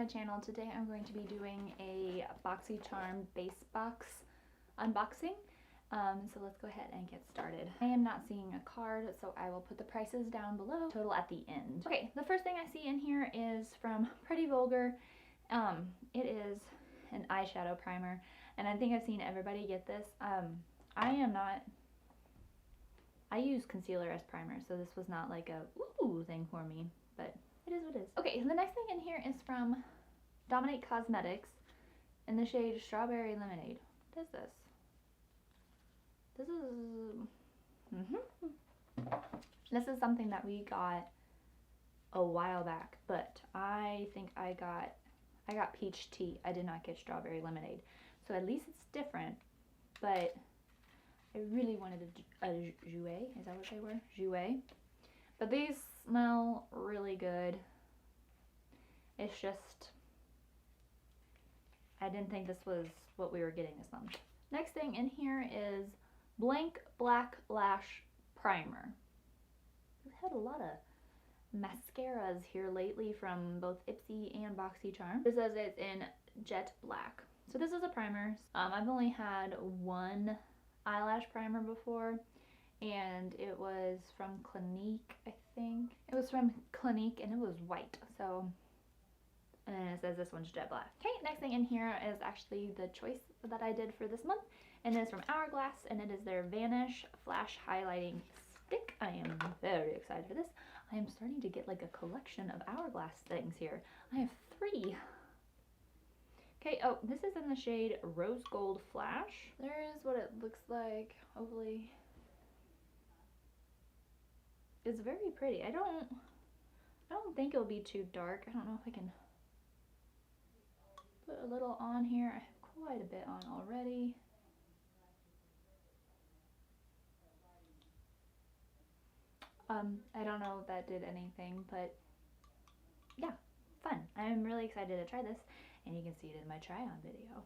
my channel. Today I'm going to be doing a BOXYCHARM base box unboxing. So let's go ahead and get started. I am not seeing a card, so I will put the prices down below, total at the end. Okay, the first thing I see in here is from Pretty Vulgar. It is an eyeshadow primer, and I think I've seen everybody get this. I use concealer as primer, so this was not like a ooh thing for me, but it is what it is. Okay, the next thing in here is from Dominate Cosmetics in the shade Strawberry Lemonade. What is this? This is something that we got a while back, but I think I got peach tea. I did not get strawberry lemonade, so at least it's different. But I really wanted a jouet. Is that what they were? Jouet. But these smell really good. It's just, I didn't think this was what we were getting this month. Next thing in here is Blank Black Lash Primer. We've had a lot of mascaras here lately from both Ipsy and BOXYCHARM. This says it's in Jet Black. So this is a primer. I've only had one eyelash primer before, and it was from Clinique, I think. It was from Clinique and it was white. So, and then it says this one's Jet Black. Okay, next thing in here is actually the choice that I did for this month, and it is from Hourglass, and it is their Vanish Flash Highlighting Stick. I am very excited for this. I am starting to get like a collection of Hourglass things here. I have 3. Okay, oh, this is in the shade Rose Gold Flash. There is what it looks like, hopefully. It's very pretty. I don't think it'll be too dark. I don't know if I can put a little on here. I have quite a bit on already. I don't know if that did anything, but yeah, fun. I'm really excited to try this, and you can see it in my try-on video.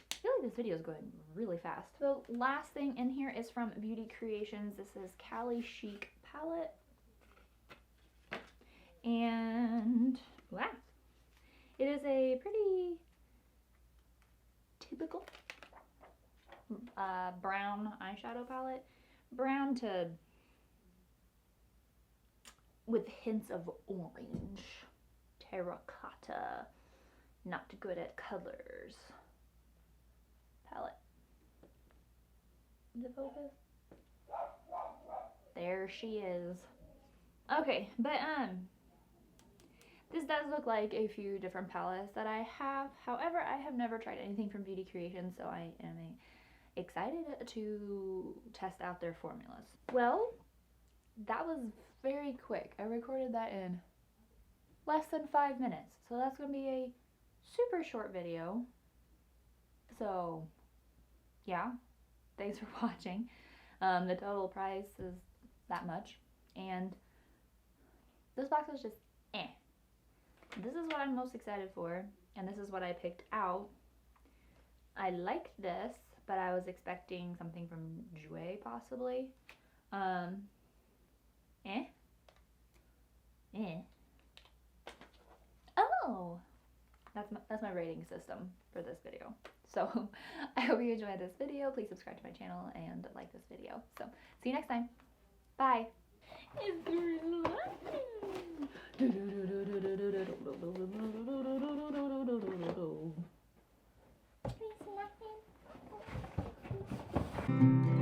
I feel like this video is going really fast. The last thing in here is from Beauty Creations. This is Cali Chic palette, and wow, it is a pretty typical brown eyeshadow palette. Brown to with hints of orange, terracotta, not good at colors palette. Is it focus? There she is. Okay, but this does look like a few different palettes that I have. However, I have never tried anything from Beauty Creations, so I am excited to test out their formulas. Well, that was very quick. I recorded that in less than 5 minutes, so that's going to be a super short video. So yeah, thanks for watching. The total price is that much, and this box was just This is what I'm most excited for, and this is what I picked out. I liked this, but I was expecting something from Jouer possibly. Oh, that's my rating system for this video. So I hope you enjoyed this video. Please subscribe to my channel and like this video. So see you next time. Bye. It's relaxing.